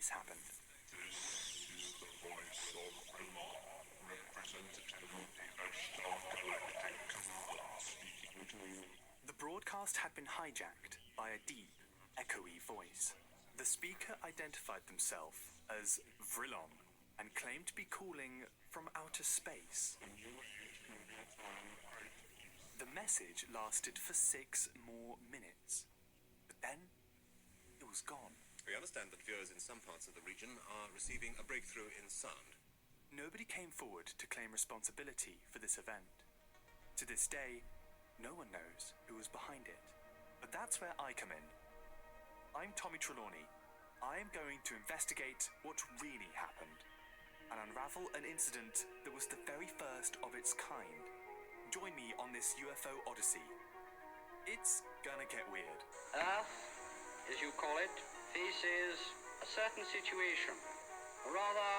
this happened. This is the voice of Allah, representative of the Ashtar Galactic Commander, speaking to you. The broadcast had been hijacked by a deep, echoey voice. The speaker identified themselves as Vrillon and claimed to be calling from outer space. The message lasted for 6 more minutes, but then it was gone. We understand that viewers in some parts of the region are receiving a breakthrough in sound. Nobody came forward to claim responsibility for this event. To this day, no one knows who was behind it. But that's where I come in. I'm Tommy Trelawney. I am going to investigate what really happened and unravel an incident that was the very first of its kind. Join me on this UFO odyssey. It's gonna get weird. Earth, as you call it, faces a certain situation. A rather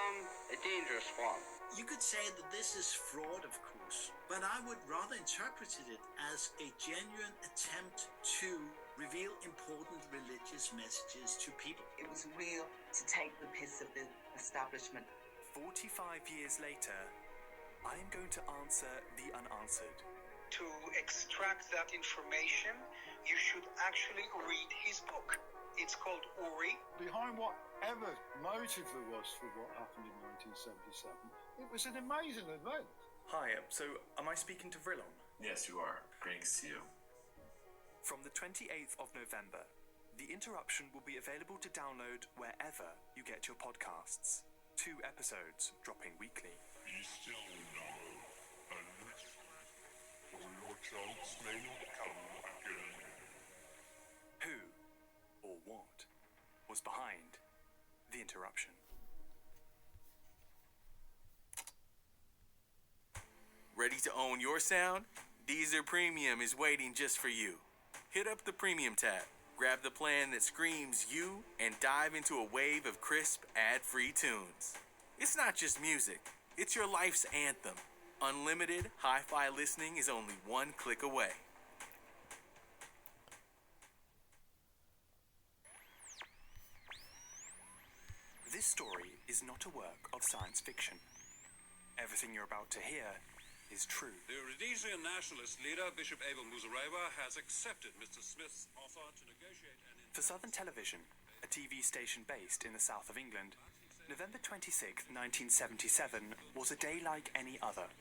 a dangerous one. You could say that this is fraud, of course, but I would rather interpret it as a genuine attempt to reveal important religious messages to people. It was real to take the piss of the establishment. 45 years later, I am going to answer the unanswered. To extract that information, you should actually read his book. It's called Uri. Behind whatever motive there was for what happened in 1977, it was an amazing event. Hi, so am I speaking to Vrillon? Yes, you are. Great to see you. From the 28th of November, The Interruption will be available to download wherever you get your podcasts. 2 episodes dropping weekly. Be still now, and listen, for your chance may not come again. Who or what was behind the interruption? Ready to own your sound? Deezer Premium is waiting just for you. Hit up the Premium tab, grab the plan that screams you, and dive into a wave of crisp, ad-free tunes. It's not just music, it's your life's anthem. Unlimited hi-fi listening is only 1 click away. This story is not a work of science fiction. Everything you're about to hear is true. The Rhodesian nationalist leader, Bishop Abel Muzorewa, has accepted Mr. Smith's offer to negotiate an... For Southern Television, a TV station based in the south of England, November 26, 1977 was a day like any other.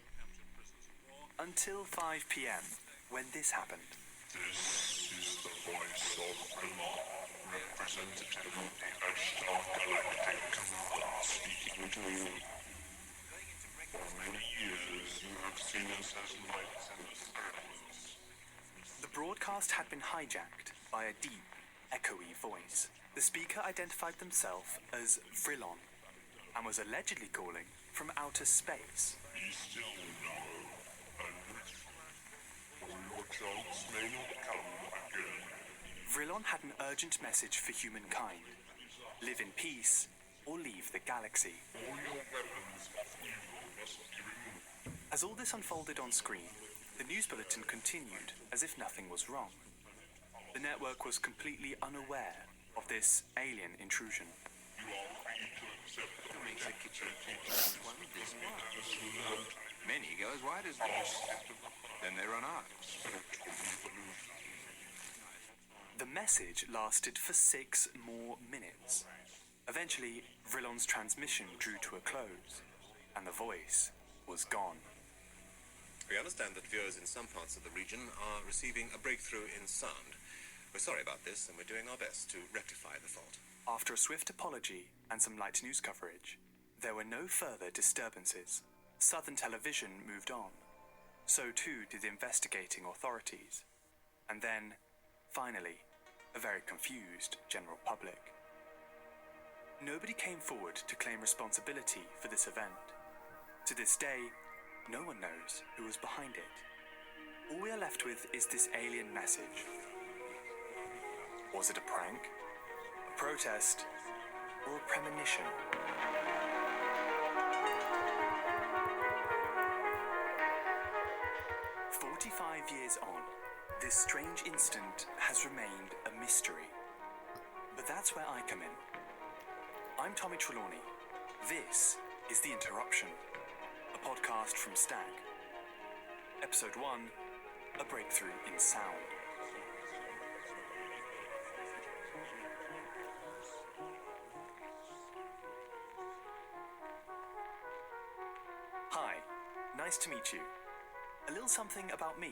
Until 5 p.m, when this happened. This is the voice of Allah, representative of the Ashtar Galactic Commander, speaking to you. For many years you have seen us as lights in the stars. The broadcast had been hijacked by a deep, echoey voice. The speaker identified themselves as Vrillon and was allegedly calling from outer space. Be still now, and listen, for your chance may not come again. Vrillon had an urgent message for humankind. Live in peace or leave the galaxy. All your weapons of evil must be removed. As all this unfolded on screen, the news bulletin continued as if nothing was wrong. The network was completely unaware of this alien intrusion. You are free to accept the Many go as wide as this. Then they run out. The message lasted for 6 more minutes. Eventually, Vrillon's transmission drew to a close, and the voice was gone. We understand that viewers in some parts of the region are receiving a breakthrough in sound. We're sorry about this, and we're doing our best to rectify the fault. After a swift apology and some light news coverage, there were no further disturbances. Southern Television moved on. So too did the investigating authorities. And then, finally, a very confused general public. Nobody came forward to claim responsibility for this event. To this day, no one knows who was behind it. All we are left with is this alien message. Was it a prank, a protest, or a premonition? Years on, this strange incident has remained a mystery. But that's where I come in. I'm Tommy Trelawney. This is The Interruption, a podcast from Stag. Episode 1, A Breakthrough in Sound. Hi, nice to meet you. A little something about me.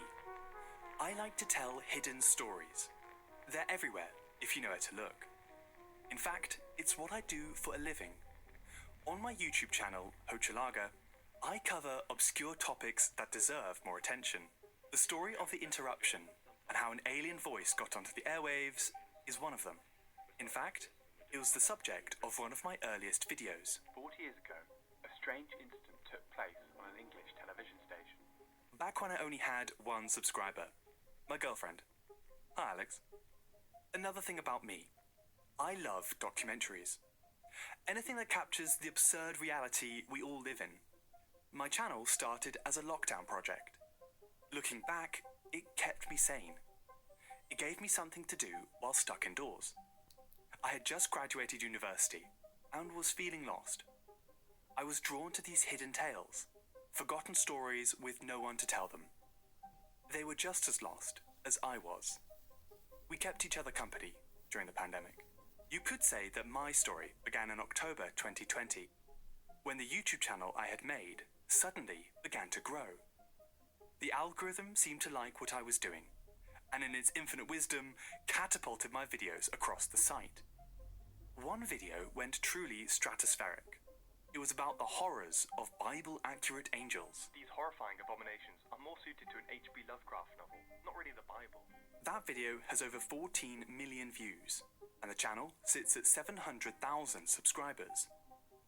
I like to tell hidden stories. They're everywhere, if you know where to look. In fact, it's what I do for a living. On my YouTube channel, Hochelaga, I cover obscure topics that deserve more attention. The story of the interruption and how an alien voice got onto the airwaves is one of them. In fact, it was the subject of one of my earliest videos. 40 years ago, a strange incident took place on an English television station. Back when I only had one subscriber, my girlfriend. Hi, Alex. Another thing about me, I love documentaries. Anything that captures the absurd reality we all live in. My channel started as a lockdown project. Looking back, it kept me sane. It gave me something to do while stuck indoors. I had just graduated university and was feeling lost. I was drawn to these hidden tales, forgotten stories with no one to tell them. They were just as lost as I was. We kept each other company during the pandemic. You could say that my story began in October 2020, when the YouTube channel I had made suddenly began to grow. The algorithm seemed to like what I was doing, and in its infinite wisdom, catapulted my videos across the site. One video went truly stratospheric. It was about the horrors of Bible-accurate angels. These horrifying abominations are more suited to an H.P. Lovecraft novel, not really the Bible. That video has over 14 million views, and the channel sits at 700,000 subscribers.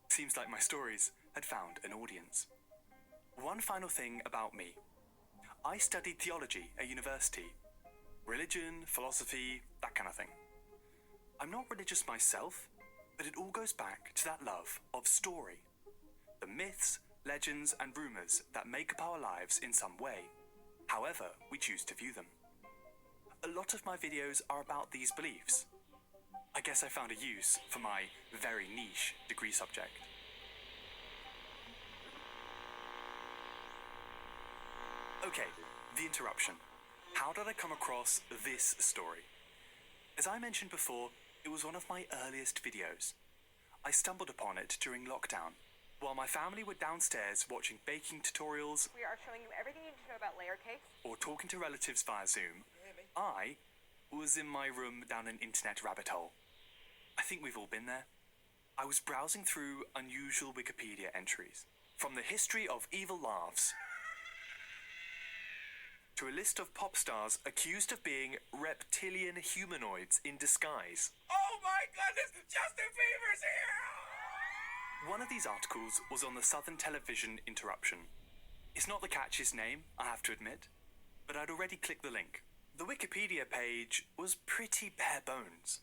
Seems like my stories had found an audience. One final thing about me. I studied theology at university. Religion, philosophy, that kind of thing. I'm not religious myself, but it all goes back to that love of story. The myths, legends, and rumours that make up our lives in some way, however we choose to view them. A lot of my videos are about these beliefs. I guess I found a use for my very niche degree subject. Okay, the interruption. How did I come across this story? As I mentioned before, it was one of my earliest videos. I stumbled upon it during lockdown, while my family were downstairs watching baking tutorials. We are showing you everything you need to know about layer cake. Or talking to relatives via Zoom. I was in my room down an internet rabbit hole. I think we've all been there. I was browsing through unusual Wikipedia entries, from the history of evil laughs to a list of pop stars accused of being reptilian humanoids in disguise. Oh my goodness, Justin Bieber's here! One of these articles was on the Southern Television Interruption. It's not the catchiest name, I have to admit, but I'd already clicked the link. The Wikipedia page was pretty bare bones,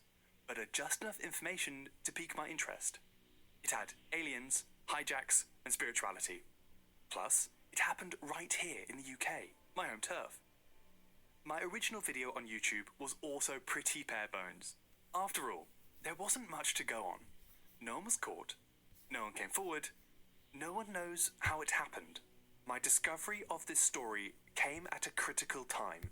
but had just enough information to pique my interest. It had aliens, hijacks, and spirituality. Plus, it happened right here in the UK, my home turf. My original video on YouTube was also pretty bare bones. After all, there wasn't much to go on. No one was caught, no one came forward, no one knows how it happened. My discovery of this story came at a critical time.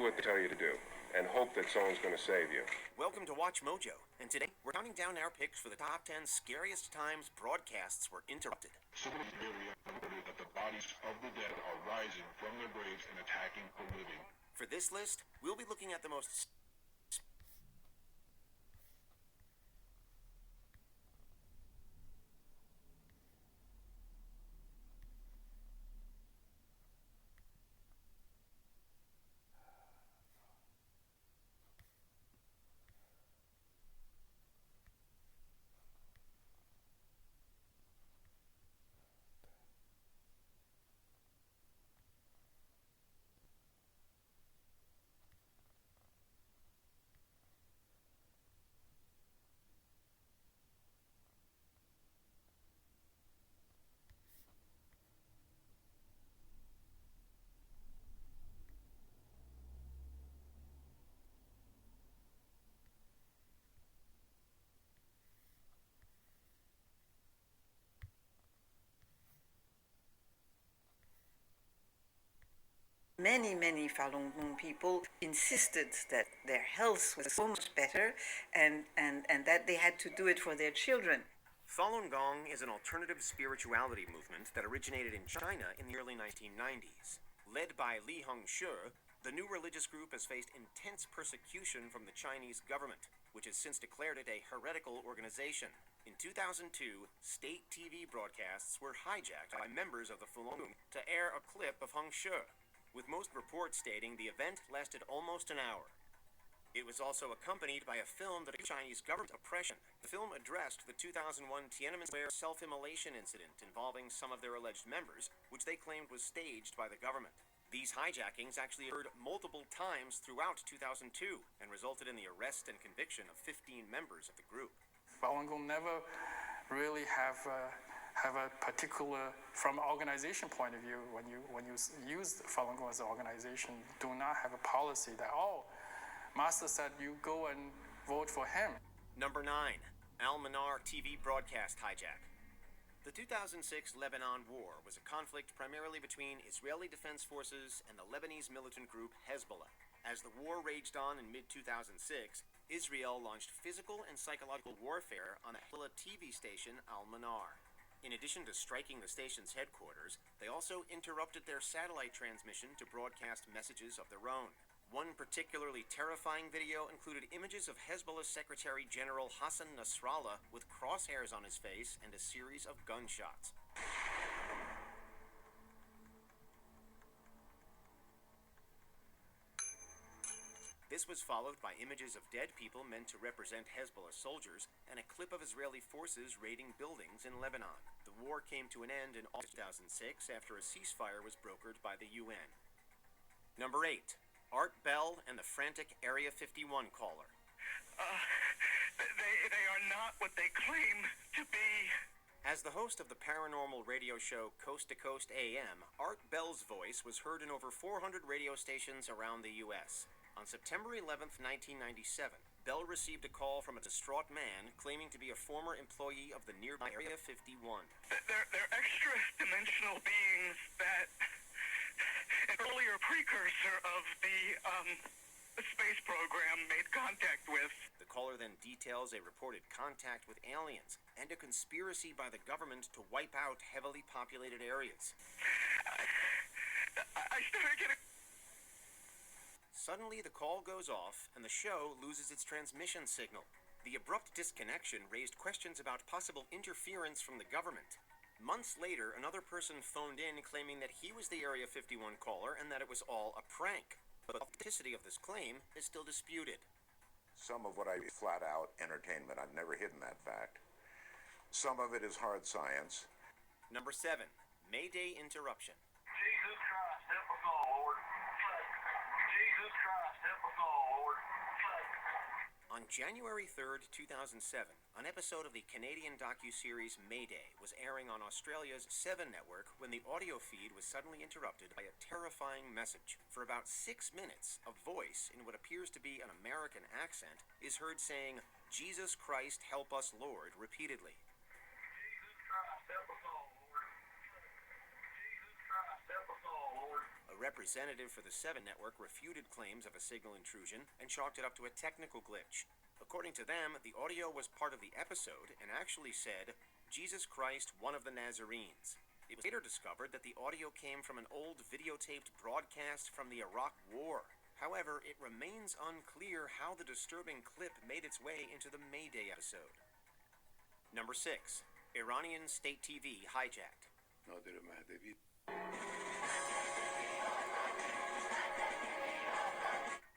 what they tell you to do and hope that someone's going to save you. Welcome to Watch Mojo, and today we're counting down our picks for the top 10 scariest times broadcasts were interrupted. Civilians merely reported that the bodies of the dead are rising from their graves and attacking the living. For this list, we'll be looking at the most Many Falun Gong people insisted that their health was so much better and that they had to do it for their children. Falun Gong is an alternative spirituality movement that originated in China in the early 1990s. Led by Li Hongshi, the new religious group has faced intense persecution from the Chinese government, which has since declared it a heretical organization. In 2002, state TV broadcasts were hijacked by members of the Falun Gong to air a clip of Hongshi, with most reports stating the event lasted almost an hour. It was also accompanied by a film that accused Chinese government oppression. The film addressed the 2001 Tiananmen Square self-immolation incident involving some of their alleged members, which they claimed was staged by the government. These hijackings actually occurred multiple times throughout 2002 and resulted in the arrest and conviction of 15 members of the group. Falun Gong never really have a particular, from an organization point of view, when you use Falun Gong as an organization, do not have a policy that, Master said you go and vote for him. Number 9, Al-Manar TV broadcast hijack. The 2006 Lebanon War was a conflict primarily between Israeli Defense Forces and the Lebanese militant group Hezbollah. As the war raged on in mid-2006, Israel launched physical and psychological warfare on the Hezbollah TV station Al-Manar. In addition to striking the station's headquarters, they also interrupted their satellite transmission to broadcast messages of their own. One particularly terrifying video included images of Hezbollah Secretary General Hassan Nasrallah with crosshairs on his face and a series of gunshots. This was followed by images of dead people meant to represent Hezbollah soldiers and a clip of Israeli forces raiding buildings in Lebanon. The war came to an end in August 2006 after a ceasefire was brokered by the UN. Number 8. Art Bell and the frantic Area 51 caller. They are not what they claim to be. As the host of the paranormal radio show Coast to Coast AM, Art Bell's voice was heard in over 400 radio stations around the U.S. On September 11, 1997, Bell received a call from a distraught man claiming to be a former employee of the nearby Area 51. They're extra-dimensional beings that an earlier precursor of the space program made contact with. The caller then details a reported contact with aliens and a conspiracy by the government to wipe out heavily populated areas. I started getting... Suddenly, the call goes off, and the show loses its transmission signal. The abrupt disconnection raised questions about possible interference from the government. Months later, another person phoned in claiming that he was the Area 51 caller and that it was all a prank. But the authenticity of this claim is still disputed. Some of what I flat out entertainment. I've never hidden that fact. Some of it is hard science. Number 7, Mayday interruption. Jesus Christ, help us all, Lord. Jesus Christ, help us all, Lord. On January 3rd, 2007, an episode of the Canadian docuseries Mayday was airing on Australia's 7 network when the audio feed was suddenly interrupted by a terrifying message. For about 6 minutes, a voice in what appears to be an American accent is heard saying, "Jesus Christ, help us, Lord," repeatedly. Jesus Christ, help us all, Lord. Jesus Christ, help us all, Lord. A representative for the 7 network refuted claims of a signal intrusion and chalked it up to a technical glitch. According to them, the audio was part of the episode and actually said, "Jesus Christ, one of the Nazarenes." It was later discovered that the audio came from an old videotaped broadcast from the Iraq War. However, it remains unclear how the disturbing clip made its way into the May Day episode. Number 6. Iranian state TV hijacked.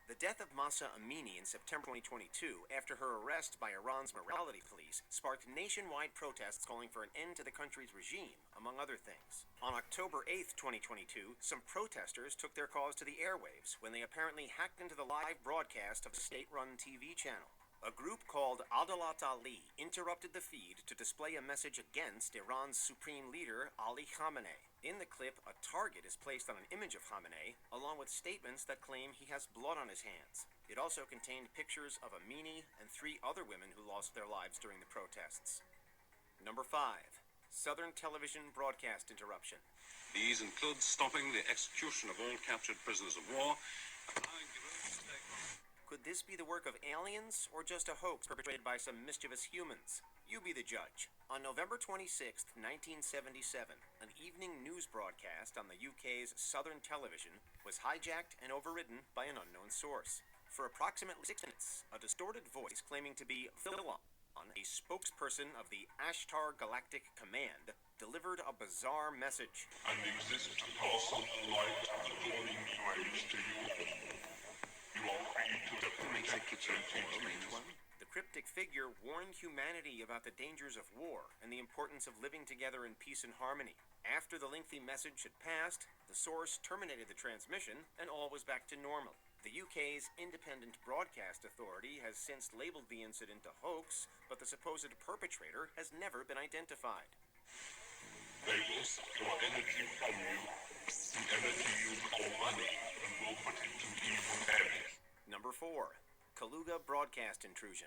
The death of Mahsa Amini in September 2022, after her arrest by Iran's morality police, sparked nationwide protests calling for an end to the country's regime, among other things. On October 8, 2022, some protesters took their cause to the airwaves when they apparently hacked into the live broadcast of a state-run TV channel. A group called Adalat Ali interrupted the feed to display a message against Iran's supreme leader, Ali Khamenei. In the clip, a target is placed on an image of Khamenei, along with statements that claim he has blood on his hands. It also contained pictures of Amini and 3 other women who lost their lives during the protests. Number 5. Southern television broadcast interruption. These include stopping the execution of all captured prisoners of war, allowing the road to take. Could this be the work of aliens, or just a hoax perpetrated by some mischievous humans? You be the judge. On November 26, 1977, an evening news broadcast on the UK's Southern Television was hijacked and overridden by an unknown source. For approximately 6 minutes, a distorted voice claiming to be Philon, a spokesperson of the Ashtar Galactic Command, delivered a bizarre message. And exist to pass on the light of the dawning new age to you all. You are free to The cryptic figure warned humanity about the dangers of war and the importance of living together in peace and harmony. After the lengthy message had passed, the source terminated the transmission and all was back to normal. The UK's Independent Broadcast Authority has since labeled the incident a hoax, but the supposed perpetrator has never been identified. They will suck your energy from you, the energy you call money, and will put it to evil ends. Number 4. Kaluga broadcast intrusion.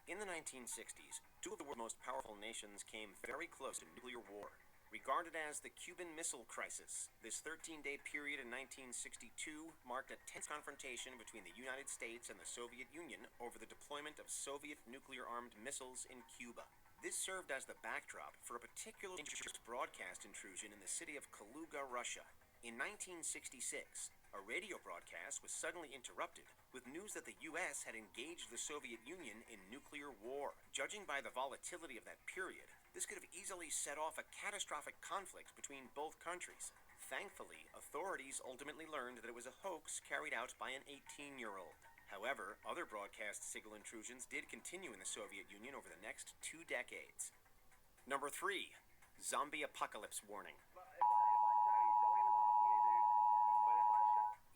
In the 1960s, 2 of the world's most powerful nations came very close to nuclear war. Regarded as the Cuban Missile Crisis, this 13-day period in 1962 marked a tense confrontation between the United States and the Soviet Union over the deployment of Soviet nuclear-armed missiles in Cuba. This served as the backdrop for a particularly dangerous broadcast intrusion in the city of Kaluga, Russia. In 1966, a radio broadcast was suddenly interrupted with news that the U.S. had engaged the Soviet Union in nuclear war. Judging by the volatility of that period, this could have easily set off a catastrophic conflict between both countries. Thankfully, authorities ultimately learned that it was a hoax carried out by an 18-year-old. However, other broadcast signal intrusions did continue in the Soviet Union over the next 2 decades. Number 3. Zombie apocalypse warning.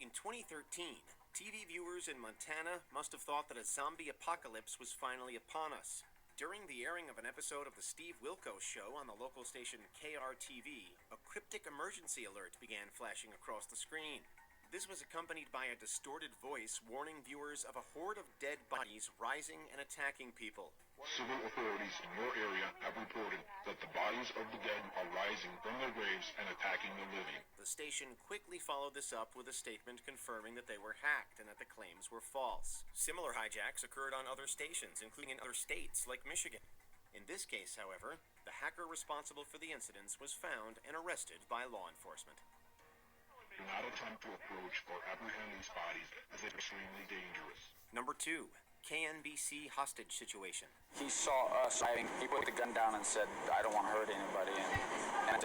In 2013, TV viewers in Montana must have thought that a zombie apocalypse was finally upon us. During the airing of an episode of The Steve Wilkos Show on the local station KRTV, a cryptic emergency alert began flashing across the screen. This was accompanied by a distorted voice warning viewers of a horde of dead bodies rising and attacking people. Civil authorities in your area have reported that the bodies of the dead are rising from their graves and attacking the living. The station quickly followed this up with a statement confirming that they were hacked and that the claims were false. Similar hijacks occurred on other stations, including in other states like Michigan. In this case, however, the hacker responsible for the incidents was found and arrested by law enforcement. Do not attempt to approach or apprehend these bodies as they are extremely dangerous. Number 2. KNBC hostage situation. He saw us hiding. He put the gun down and said, "I don't want to hurt anybody." And